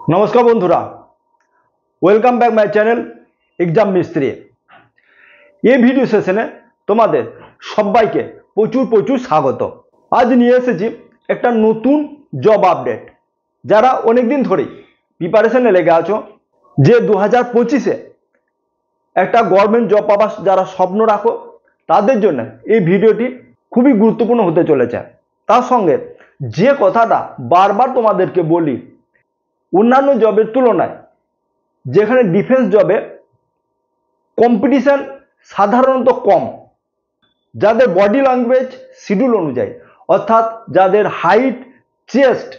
नमस्कार बंधुरा welcome back my channel exam मिस्त्री ये भिडियो सेशने तुम्हारे सबाइके प्रचुर प्रचुर स्वागत। आज निये एसेछि एक नतून जब आपडेट जारा अनेक दिन धरेई प्रिपारेशने लेगे आछो जे 2025 एक गवर्नमेंट जब पाबार जारा स्वप्न राखो तादेर जोन्नो ये भिडियोटी खूबई गुरुत्वपूर्ण होते चलेছে। तार संगे जे कथाटा बार बार तुम्हादेरके बोली अन्यान्य जबेर तुलनाय जेखाने डिफेंस जबे कम्पिटिशन साधारणत कम, जादेर बडी लैंग्वेज शिड्यूल अनुयायी अर्थात जादेर हाइट चेस्ट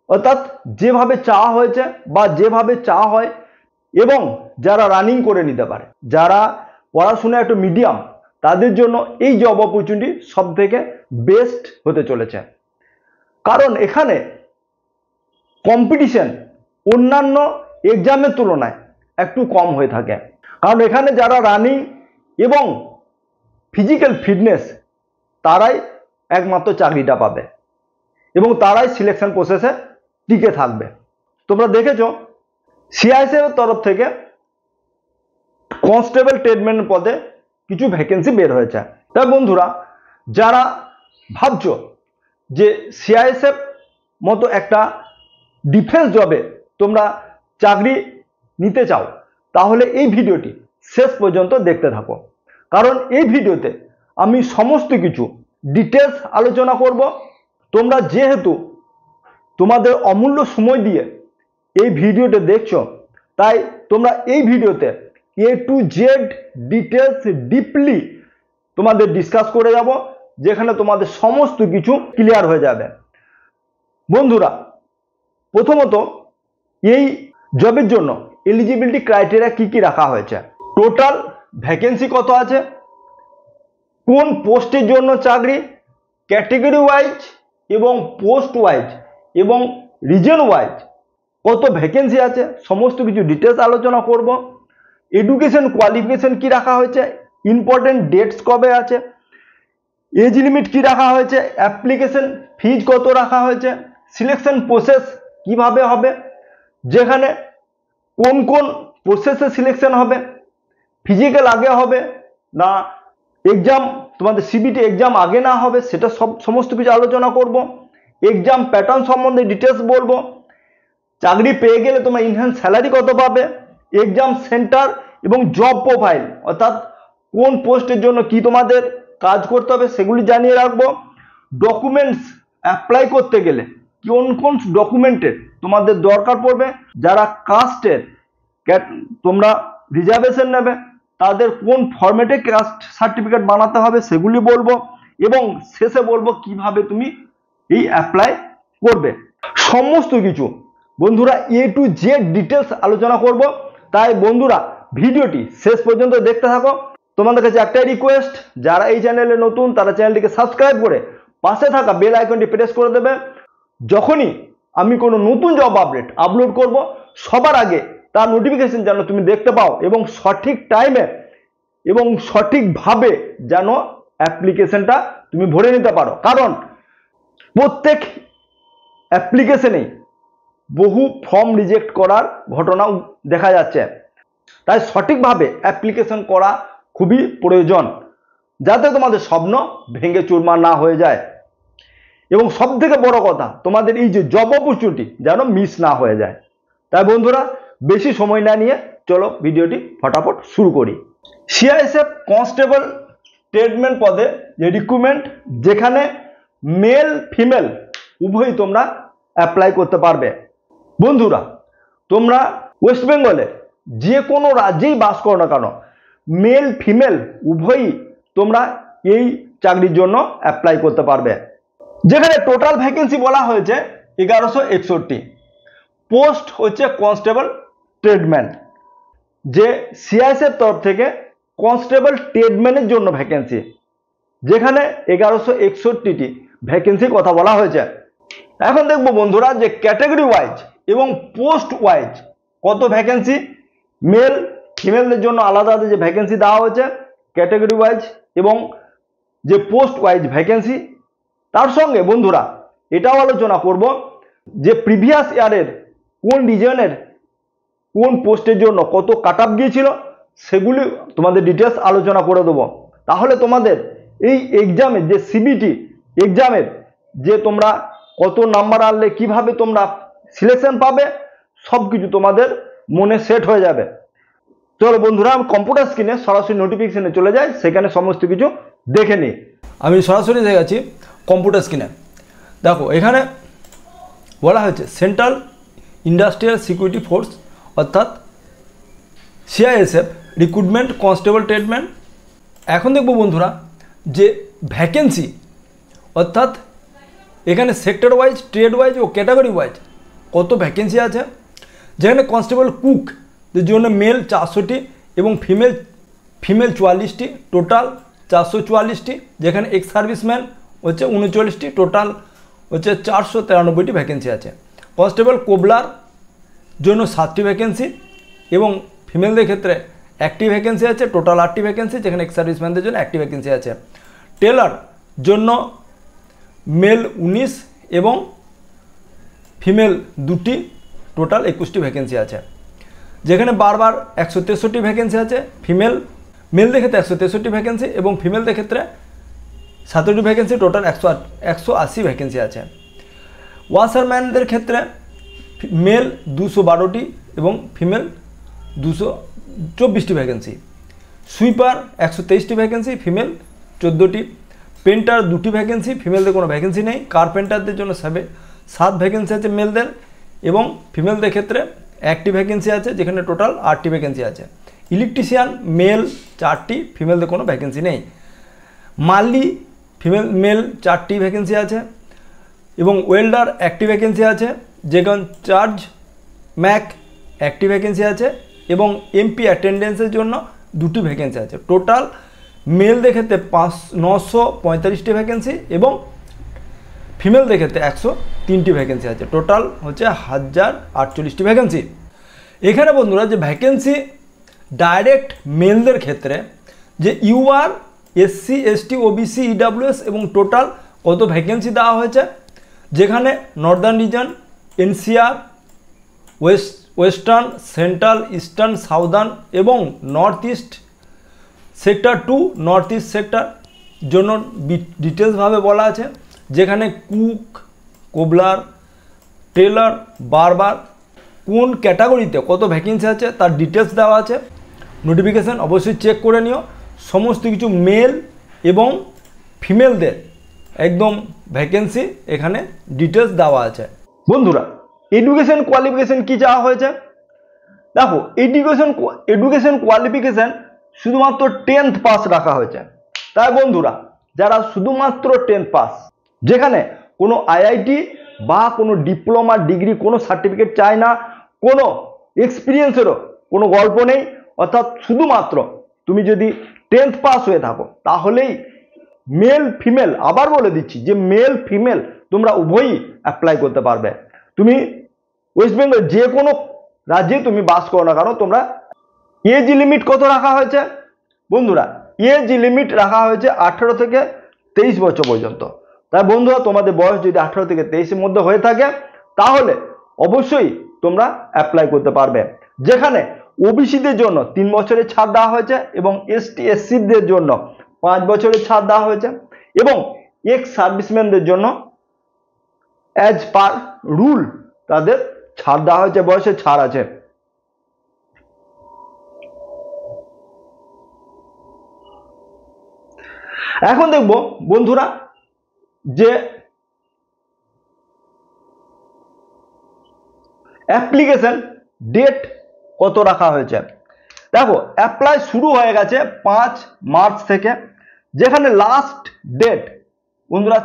अर्थात जेभावे चाওয়া হয়েছে বা যেভাবে চাওয়া হয় এবং যারা রানিং করে নিতে পারে, যারা পড়াশোনা একটু মিডিয়াম তাদের জন্য এই জব অপরচুনিটি সবথেকে বেস্ট হতে চলেছে। কারণ এখানে কম্পিটিশন অন্যান্য এক্সামের তুলনায় একটু কম হয়ে থাকে, কারণ এখানে যারা রানিং এবং ফিজিক্যাল ফিটনেস তারাই একমাত্র চাকরিটা পাবে এবং তারাই সিলেকশন প্রসেসে টিকে থাকবে। তোমরা দেখেছো সিআইএসএফ এর তরফ থেকে কনস্টেবল ট্রেডম্যান পদে কিছু ভ্যাকেন্সি বের হয়েছে। তাই বন্ধুরা যারা ভাবছো যে সিআইএসএফ মতো একটা ডিফেন্স জবে তোমরা চাকরি নিতে চাও তাহলে এই ভিডিওটি শেষ পর্যন্ত দেখতে থাকো, কারণ এই ভিডিওতে আমি সমস্ত কিছু ডিটেলস আলোচনা করব। তোমরা যেহেতু তোমাদের অমূল্য সময় দিয়ে এই ভিডিওটা দেখছো তাই তোমরা এই ভিডিওতে এ টু জেড ডিটেলস ডিপলি তোমাদের ডিসকাস করে যাব, যেখানে তোমাদের সমস্ত কিছু ক্লিয়ার হয়ে যাবে। বন্ধুরা প্রথমত এই জবের জন্য এলিজিবিলিটি ক্রাইটেরিয়া কি কি রাখা হয়েছে, টোটাল ভ্যাকেন্সি কত আছে, কোন পোস্টের জন্য চাকরি, ক্যাটেগরি ওয়াইজ এবং পোস্ট ওয়াইজ এবং রিজন ওয়াইজ কত ভ্যাকেন্সি আছে, সমস্ত কিছু ডিটেলস আলোচনা করব। এডুকেশন কোয়ালিফিকেশন কি রাখা হয়েছে, ইম্পর্টেন্ট ডেটস কবে আছে, এজ লিমিট কি রাখা হয়েছে, অ্যাপ্লিকেশন ফিজ কত রাখা হয়েছে, সিলেকশন প্রসেস কিভাবে হবে, যেখানে কোন কোন প্রসেসে সিলেকশন হবে, ফিজিক্যাল আগে হবে না এক্সাম তোমাদের সিবিটি এক্সাম আগে না হবে সেটা সমস্ত কিছু আলোচনা করব। এক্সাম প্যাটার্ন সম্বন্ধে ডিটেলস বলবো, চাকরি পেয়ে গেলে তোমরা ইনহ্যান্স স্যালারি কত পাবে, এক্সাম সেন্টার এবং জব প্রোফাইল অর্থাৎ কোন পোস্টের জন্য কি তোমাদের কাজ করতে হবে সেগুলি জানিয়ে রাখবো। ডকুমেন্টস অ্যাপ্লাই করতে গেলে কোন কোন ডকুমেন্টের তোমাদের দরকার পড়বে, যারা কাস্টের তোমরা রিজার্ভেশন নেবে তাদের কোন ফরম্যাটে কাস্ট সার্টিফিকেট বানাতে হবে সেগুলি বলবো, এবং শেষে বলবো কিভাবে তুমি এই অ্যাপ্লাই করবে। সমস্ত কিছু বন্ধুরা এ টু জেড ডিটেলস আলোচনা করব, তাই বন্ধুরা ভিডিওটি শেষ পর্যন্ত দেখতে থাকো। তোমাদের কাছে একটাই রিকোয়েস্ট, যারা এই চ্যানেলে নতুন তারা চ্যানেলটিকে সাবস্ক্রাইব করে পাশে থাকা বেল আইকনটি প্রেস করে দেবে। যখনই আমি কোনো নতুন জব আপডেট আপলোড করব সবার আগে তার নোটিফিকেশন যেন তুমি দেখতে পাও এবং সঠিক টাইমে এবং সঠিকভাবে যেন অ্যাপ্লিকেশনটা তুমি ভরে নিতে পারো, কারণ প্রত্যেক অ্যাপ্লিকেশনেই বহু ফর্ম রিজেক্ট করার ঘটনা দেখা যাচ্ছে। তাই সঠিকভাবে অ্যাপ্লিকেশন করা খুবই প্রয়োজন, যাতে তোমাদের স্বপ্ন ভেঙে চুরমার না হয়ে যায় এবং সবথেকে বড় কথা তোমাদের এই যে জব অপরচুনিটি যেন মিস না হয়ে যায়। তাই বন্ধুরা বেশি সময় না নিয়ে চলো ভিডিওটি ফটাফট শুরু করি। সিআইএসএফ কনস্টেবল ট্রেডম্যান পদে যে রিক্রুটমেন্ট, যেখানে মেল ফিমেল উভয়ই তোমরা অ্যাপ্লাই করতে পারবে। বন্ধুরা তোমরা ওয়েস্ট বেঙ্গলে যে কোনো রাজ্যেই বাস করো না কেন মেল ফিমেল উভয়ই তোমরা এই চাকরির জন্য অ্যাপ্লাই করতে পারবে। যেখানে টোটাল ভ্যাকেন্সি বলা হয়েছে 1161, পোস্ট হচ্ছে কনস্টেবল ট্রেডম্যান, যে সিআইএসএফ তরফ থেকে কনস্টেবল ট্রেডম্যানের জন্য ভ্যাকেন্সি, যেখানে 1161টি ভ্যাকেন্সির কথা বলা হয়েছে। এখন দেখবো বন্ধুরা যে ক্যাটাগরি ওয়াইজ এবং পোস্ট ওয়াইজ কত ভ্যাকেন্সি, মেল ফিমেলদের জন্য আলাদা আলাদা যে ভ্যাকেন্সি দেওয়া হয়েছে ক্যাটাগরি ওয়াইজ এবং যে পোস্ট ওয়াইজ ভ্যাকেন্সি। তার সঙ্গে বন্ধুরা এটাও আলোচনা করব যে প্রিভিয়াস ইয়ারের কোন রিজনের কোন পোস্টের জন্য কত কাট অফ গিয়েছিল সেগুলি তোমাদের ডিটেলস আলোচনা করে দেবো। তাহলে তোমাদের এই এক্সামের যে সিবিটি এক্সামের যে তোমরা কত নাম্বার আনলে কিভাবে তোমরা সিলেকশন পাবে সব কিছু তোমাদের মনে সেট হয়ে যাবে। চলো বন্ধুরা, আমি কম্পিউটার স্ক্রিনে সরাসরি নোটিফিকেশনে চলে যাই, সেখানে সমস্ত কিছু দেখে নিই। আমি সরাসরি দেখে গেছি কম্পিউটার স্ক্রিনে। দেখো এখানে বলা হয়েছে সেন্ট্রাল ইন্ডাস্ট্রিয়াল সিকিউরিটি ফোর্স অর্থাৎ সিআইএসএফ রিক্রুটমেন্ট কনস্টেবল ট্রেডম্যান। এখন দেখব বন্ধুরা যে ভ্যাকেন্সি অর্থাৎ এখানে সেক্টর ওয়াইজ, ট্রেড ওয়াইজ ও ক্যাটাগরি ওয়াইজ কত ভ্যাকেন্সি আছে। যেখানে কনস্টেবল কুকদের জন্য মেল 400টি এবং ফিমেল 44টি, টোটাল 444টি। যেখানে এক্স সার্ভিসম্যান হচ্ছে 39টি, টোটাল হচ্ছে 493টি ভ্যাকেন্সি আছে। কনস্টেবল কোবলার জন্য 7টি ভ্যাকেন্সি এবং ফিমেলদের ক্ষেত্রে 1টি ভ্যাকেন্সি আছে, টোটাল 8টি ভ্যাকেন্সি। যেখানে এক্স সার্ভিসম্যানদের জন্য 1টি ভ্যাকেন্সি আছে। টেলার জন্য মেল 19 এবং ফিমেল 2টি, টোটাল 21টি ভ্যাকেন্সি আছে। যেখানে বারবার 163টি ভ্যাকেন্সি আছে। মেলদের ক্ষেত্রে 163টি ভ্যাকেন্সি এবং ফিমেলদের ক্ষেত্রে 17টি ভ্যাকেন্সি, টোটাল 180 ভ্যাকেন্সি আছে। ওয়াশারম্যানদের ক্ষেত্রে মেল 212টি এবং ফিমেল 224টি ভ্যাকেন্সি। সুইপার 123টি ভ্যাকেন্সি, ফিমেল 14টি। পেন্টার 2টি ভ্যাকেন্সি, ফিমেলদের কোনো ভ্যাকেন্সি নেই। কার্পেন্টারদের জন্য 7 ভ্যাকেন্সি আছে মেলদের এবং ফিমেলদের ক্ষেত্রে 1টি ভ্যাকেন্সি আছে, যেখানে টোটাল 8টি ভ্যাকেন্সি আছে। ইলেকট্রিশিয়ান মেল 4টি, ফিমেলদের কোনো ভ্যাকেন্সি নেই। মালি মেল 4টি ভ্যাকেন্সি আছে এবং ওয়েল্ডার 1টি ভ্যাকেন্সি আছে। যেখানে চার্জ ম্যাক 1টি ভ্যাকেন্সি আছে এবং এমপি অ্যাটেন্ডেন্সের জন্য 2টি ভ্যাকেন্সি আছে। টোটাল মেলদের ক্ষেত্রে 945টি ভ্যাকেন্সি এবং ফিমেলদের ক্ষেত্রে 103টি ভ্যাকেন্সি আছে। টোটাল হচ্ছে 1048টি ভ্যাকেন্সি। এখানে বন্ধুরা যে ভ্যাকেন্সি ডাইরেক্ট মেলদের ক্ষেত্রে যে UR, SC, ST, OBC, EWS এবং টোটাল কত ভ্যাকেন্সি দেওয়া হয়েছে। যেখানে northern region, NCR, western, central, eastern, southern এবং north east sector 2, north east sector জন্য ডিটেলসভাবে বলা আছে। যেখানে কুক, কোবলার, টেলার, বারবার কোন ক্যাটাগরিতে কত ভ্যাকেন্সি আছে তার ডিটেলস দেওয়া আছে। নোটিফিকেশান অবশ্যই চেক করে নিও। সমস্ত কিছু মেল এবং ফিমেলদের একদম ভ্যাকেন্সি এখানে ডিটেলস দেওয়া আছে। বন্ধুরা, এডুকেশন কোয়ালিফিকেশন কি চাওয়া হয়েছে দেখো। এডুকেশন কোয়ালিফিকেশন শুধুমাত্র 10th পাস রাখা হয়েছে। তাই বন্ধুরা যারা শুধুমাত্র 10th পাস, যেখানে কোনো আইআইটি বা কোনো ডিপ্লোমা ডিগ্রি কোনো সার্টিফিকেট চায় না, কোনো এক্সপিরিয়েন্সেরও কোনো গল্প নেই, অর্থাৎ শুধুমাত্র তুমি যদি 10th পাস হয়ে থাকো তাহলেই মেল ফিমেল, আবার বলে দিচ্ছি যে মেল ফিমেল তোমরা উভয়ই অ্যাপ্লাই করতে পারবে। তুমি ওয়েস্ট বেঙ্গল যে কোনো রাজ্যে তুমি বাস করো না কেন, তোমরা এজ লিমিট কত রাখা হয়েছে বন্ধুরা? এজ লিমিট রাখা হয়েছে 18 থেকে 23 বছর পর্যন্ত। তাই বন্ধুরা তোমাদের বয়স যদি 18 থেকে 23-এর মধ্যে হয়ে থাকে তাহলে অবশ্যই তোমরা অ্যাপ্লাই করতে পারবে। যেখানে ওবিসিদের জন্য 3 বছরের ছাড় দেওয়া হয়েছে এবং এসটি এসসিদের জন্য 5 বছরের ছাড় দেওয়া হয়েছে এবং এক্স সার্ভিসম্যানদের জন্য অ্যাজ পার রুল তাদের ছাড় দেওয়া হয়েছে, বয়সের ছাড় আছে। এখন দেখব বন্ধুরা যে অ্যাপ্লিকেশন ডেট কত রাখা হয়েছে। দেখো অ্যাপ্লাই শুরু হয়ে গেছে 5 মার্চ থেকে, যেখানে লাস্ট ডেট বন্ধুরা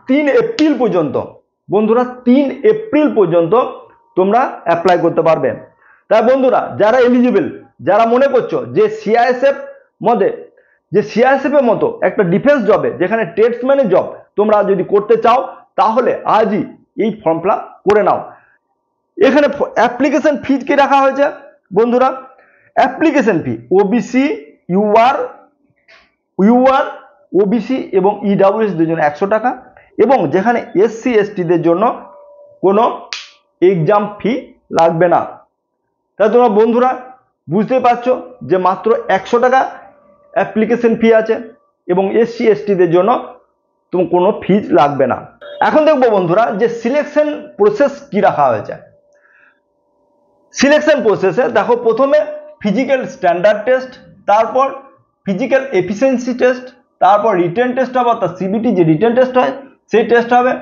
3 এপ্রিল পর্যন্ত। বন্ধুরা 3 এপ্রিল পর্যন্ত তোমরা অ্যাপ্লাই করতে পারবে। তাই বন্ধুরা যারা এলিজিবল, যারা মনে করছো যে সিআইএসএফ এর মতো একটা ডিফেন্স জবে, যেখানে ট্রেডসম্যানের জব তোমরা যদি করতে চাও তাহলে আজই এই ফর্ম ফিল আপ করে নাও। এখানে অ্যাপ্লিকেশন ফি কি রাখা হয়েছে বন্ধুরা? Application fee OBC, UR, OBC এবং ইডাব্লিউএস দের জন্য 100 টাকা এবং যেখানে এসসি এসটিদের জন্য কোনো এক্সাম ফি লাগবে না। তাই তোমরা বন্ধুরা বুঝতে পারছো যে মাত্র 100 টাকা অ্যাপ্লিকেশন ফি আছে এবং SC STদের জন্য তোমার কোনো ফিজ লাগবে না। এখন দেখবো বন্ধুরা যে সিলেকশন প্রসেস কি রাখা হয়েছে। সিলেকশন প্রসেসে দেখো প্রথমে ফিজিক্যাল স্ট্যান্ডার্ড টেস্ট, তারপর ফিজিক্যাল এফিসিয়েন্সি টেস্ট, তারপর রিটেন টেস্ট হবে অর্থাৎ CBT যে রিটেন টেস্ট হয় সেই টেস্ট হবে,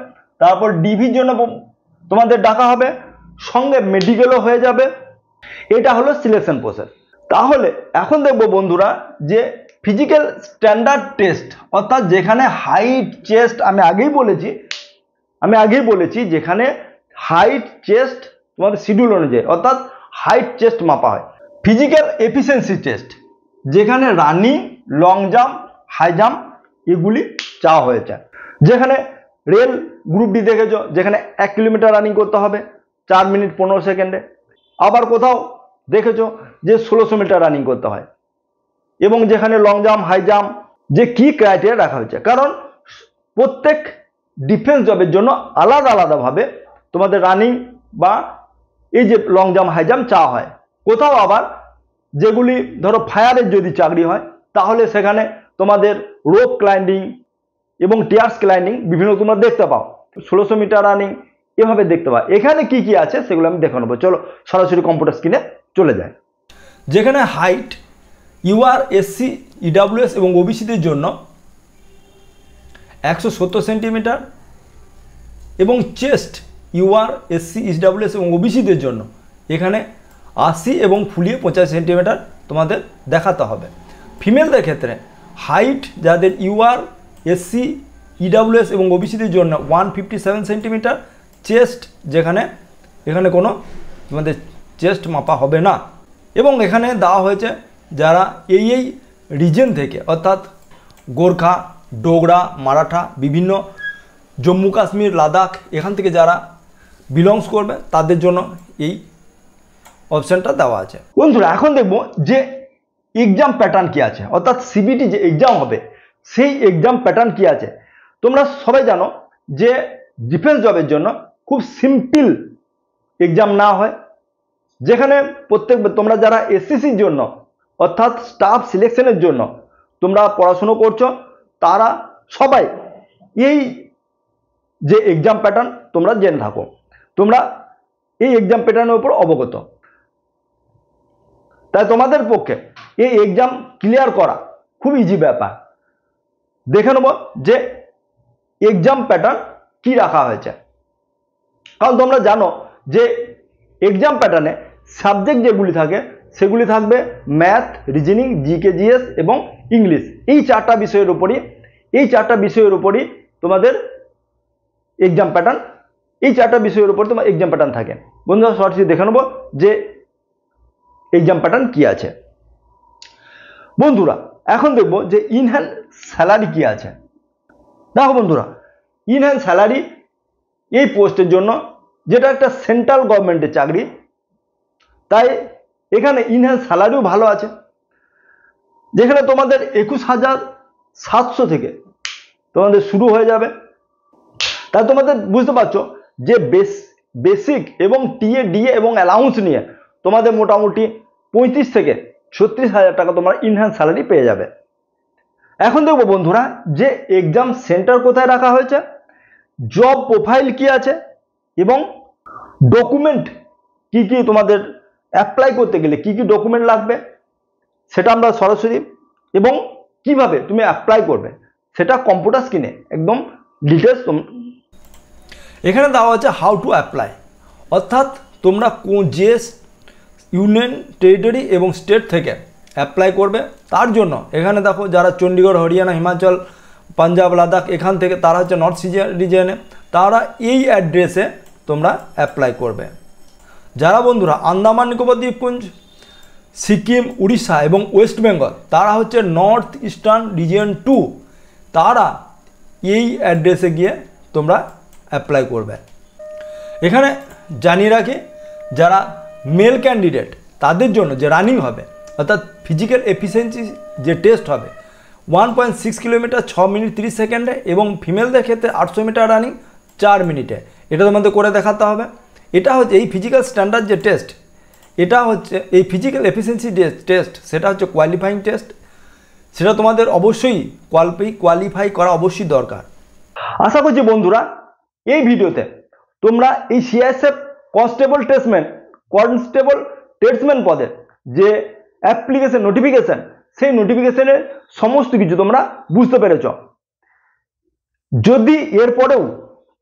তারপর ডিভির জন্য তোমাদের ডাকা হবে, সঙ্গে মেডিকেলও হয়ে যাবে। এটা হলো সিলেকশন প্রসেস। তাহলে এখন দেখবো বন্ধুরা যে ফিজিক্যাল স্ট্যান্ডার্ড টেস্ট অর্থাৎ যেখানে হাইট চেস্ট আমি আগেই বলেছি যেখানে হাইট চেস্ট তোমাদের শিডিউল অনুযায়ী অর্থাৎ হাইট চেস্ট মাপা হয়। ফিজিক্যাল এফিসিয়েন্সি টেস্ট যেখানে running, long jump, high jump এগুলি চাওয়া হয়েছে। যেখানে রেল গ্রুপ ডি দেখেছো যেখানে 1 কিলোমিটার রানিং করতে হবে 4 মিনিট 15 সেকেন্ডে, আবার কোথাও দেখেছো যে 1600 মিটার রানিং করতে হয়। এবং যেখানে লং জাম্প, হাই জাম্প যে কি ক্রাইটেরিয়া রাখা হয়েছে, কারণ প্রত্যেক ডিফেন্স জবের জন্য আলাদা আলাদাভাবে তোমাদের রানিং বা এই যে লং জাম্প, হাই জাম্প চাওয়া হয়। কোথাও আবার যেগুলি ধরো ফায়ারের যদি চাকরি হয় তাহলে সেখানে তোমাদের রোপ ক্লাইম্বিং এবং টিয়ার্স ক্লাইম্বিং বিভিন্ন তোমরা দেখতে পাও, 1600 মিটার রানিং এভাবে দেখতে পাও। এখানে কি কি আছে সেগুলো আমি দেখে নেবো। চলো সরাসরি কম্পিউটার স্ক্রিনে চলে যায়। যেখানে হাইট UR SC EWS এবং OBCদের জন্য 170 সেন্টিমিটার এবং চেস্ট UR SC EWS এবং OBCদের জন্য এখানে 80 এবং ফুলিয়ে 50 সেন্টিমিটার তোমাদের দেখাতে হবে। ফিমেলদের ক্ষেত্রে হাইট যাদের UR SC EWS এবং OBCদের জন্য 157 সেন্টিমিটার, চেস্ট যেখানে এখানে কোনো তোমাদের চেস্ট মাপা হবে না। এবং এখানে দেওয়া হয়েছে যারা এই রিজন থেকে অর্থাৎ গোর্খা, ডোগরা, মারাঠা, বিভিন্ন জম্মু কাশ্মীর, লাদাখ এখান থেকে যারা বিলংস করবে তাদের জন্য এই অপশানটা দেওয়া আছে। বন্ধুরা এখন দেখব যে এক্সাম প্যাটার্ন কি আছে, অর্থাৎ CBT যে এক্সাম হবে সেই এক্সাম প্যাটার্ন কি আছে। তোমরা সবাই জানো যে ডিফেন্স জবের জন্য খুব সিম্পল এক্সাম না হয়, যেখানে তোমরা যারা SCCর জন্য অর্থাৎ স্টাফ সিলেকশনের জন্য তোমরা পড়াশুনো করছো তারা সবাই এই যে এক্সাম প্যাটার্ন তোমরা জেনে থাকো, তোমরা এই এক্সাম প্যাটার্নের উপর অবগত। তাই তোমাদের পক্ষে এই এক্সাম ক্লিয়ার করা খুব ইজি ব্যাপার। দেখে নেব যে এক্সাম প্যাটার্ন কি রাখা হয়েছে। কারণ তোমরা জানো যে এক্সাম প্যাটার্নে সাবজেক্ট যেগুলি থাকে সেগুলি থাকবে ম্যাথ, রিজনিং, জিকে, জিএস এবং ইংলিশ। এই চারটা বিষয়ের উপরই তোমাদের এক্সাম প্যাটার্ন, এই চারটা বিষয়ের উপর তোমার এক্সাম প্যাটার্ন থাকে। বন্ধুরা সরাসরি দেখে নেব যে এক্সাম প্যাটার্ন কি আছে। বন্ধুরা এখন দেখব যে ইনহ্যান্ড স্যালারি কি আছে। দেখো বন্ধুরা, ইনহ্যান্ড স্যালারি এই পোস্টের জন্য, যেটা একটা সেন্ট্রাল গভর্নমেন্টের চাকরি, তাই এখানে ইনহ্যান্ড স্যালারিও ভালো আছে। যেখানে তোমাদের 21,700 থেকে তোমাদের শুরু হয়ে যাবে। তাই তোমাদের বুঝতে পারছো যে বেসিক এবং টিএ, ডিএ এবং অ্যালাউন্স নিয়ে তোমাদের মোটামুটি 35 থেকে 36,000 টাকা তোমরা ইনহ্যান্ড স্যালারি পেয়ে যাবে। এখন দেখবো বন্ধুরা যে এক্সাম সেন্টার কোথায় রাখা হয়েছে, জব প্রোফাইল কি আছে এবং ডকুমেন্ট কি কি তোমাদের অ্যাপ্লাই করতে গেলে কি কি ডকুমেন্ট লাগবে সেটা আমরা সরাসরি, এবং কিভাবে তুমি অ্যাপ্লাই করবে সেটা কম্পিউটার স্ক্রিনে একদম ডিটেলস এখানে দেওয়া হচ্ছে হাউ টু অ্যাপ্লাই। অর্থাৎ তোমরা যে ইউনিয়ন টেরিটরি এবং স্টেট থেকে অ্যাপ্লাই করবে তার জন্য এখানে দেখো যারা চণ্ডীগড়, হরিয়ানা, হিমাচল, পাঞ্জাব, লাদাখ এখান থেকে তারা হচ্ছে নর্থ রিজিয়নে, তারা এই অ্যাড্রেসে তোমরা অ্যাপ্লাই করবে। যারা বন্ধুরা আন্দামান নিকোবর দ্বীপপুঞ্জ, সিকিম, উড়িষ্যা এবং ওয়েস্ট বেঙ্গল তারা হচ্ছে নর্থ ইস্টার্ন রিজিয়ন 2, তারা এই অ্যাড্রেসে গিয়ে তোমরা অ্যাপ্লাই করবে। এখানে জানিয়ে রাখি যারা মেল ক্যান্ডিডেট তাদের জন্য যে রানিং হবে অর্থাৎ ফিজিক্যাল এফিসিয়েন্সি যে টেস্ট হবে 1.6 কিলোমিটার 6 মিনিট 30 সেকেন্ডে এবং ফিমেলদের ক্ষেত্রে 800 মিটার রানিং 4 মিনিটে, এটা তোমাদের করে দেখাতে হবে। এটা হচ্ছে এই ফিজিক্যাল স্ট্যান্ডার্ড যে টেস্ট, এটা হচ্ছে এই ফিজিক্যাল এফিসিয়েন্সি টেস্ট, সেটা হচ্ছে কোয়ালিফাইং টেস্ট। সেটা তোমাদের অবশ্যই কোয়ালিফাই করা অবশ্যই দরকার। আশা করছি বন্ধুরা এই ভিডিওতে তোমরা এই সিআইএসএফ কনস্টেবল টেস্টম্যান পদে যে অ্যাপ্লিকেশন নোটিফিকেশন, সেই নোটিফিকেশনের সমস্ত কিছু তোমরা বুঝতে পেরেছ। যদি এরপরেও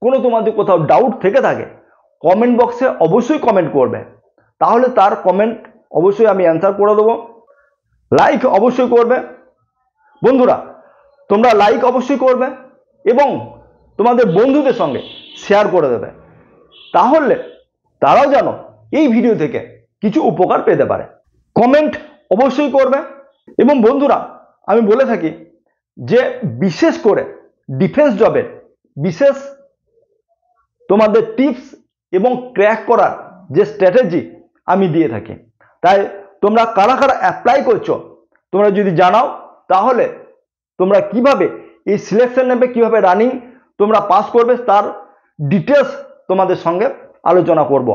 কোনো তোমাদের কোথাও ডাউট থেকে থাকে কমেন্ট বক্সে অবশ্যই কমেন্ট করবে, তাহলে তার কমেন্ট অবশ্যই আমি অ্যান্সার করে দেবো। লাইক অবশ্যই করবে বন্ধুরা, তোমরা লাইক অবশ্যই করবে এবং তোমাদের বন্ধুদের সঙ্গে শেয়ার করে দেবে, তাহলে তারাও যেন এই ভিডিও থেকে কিছু উপকার পেতে পারে। কমেন্ট অবশ্যই করবে। এবং বন্ধুরা আমি বলে থাকি যে বিশেষ করে ডিফেন্স জবের বিশেষ তোমাদের টিপস এবং ক্র্যাক করার যে স্ট্র্যাটেজি আমি দিয়ে থাকি, তাই তোমরা কারা কারা অ্যাপ্লাই করছো তোমরা যদি জানাও, তাহলে তোমরা কিভাবে এই সিলেকশন নেবে, কিভাবে রানিং তোমরা পাস করবে, তার ডিটেলস তোমাদের সঙ্গে আলোচনা করব।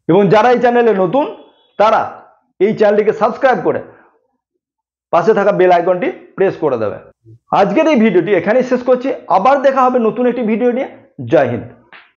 এবং যারা এই চ্যানেলে নতুন তারা এই চ্যানেলটিকে সাবস্ক্রাইব করে পাশে থাকা বেল আইকনটি প্রেস করে দেবে। আজকের এই ভিডিওটি এখানেই শেষ করছি, আবার দেখা হবে নতুন একটি ভিডিও নিয়ে। জয় হিন্দ।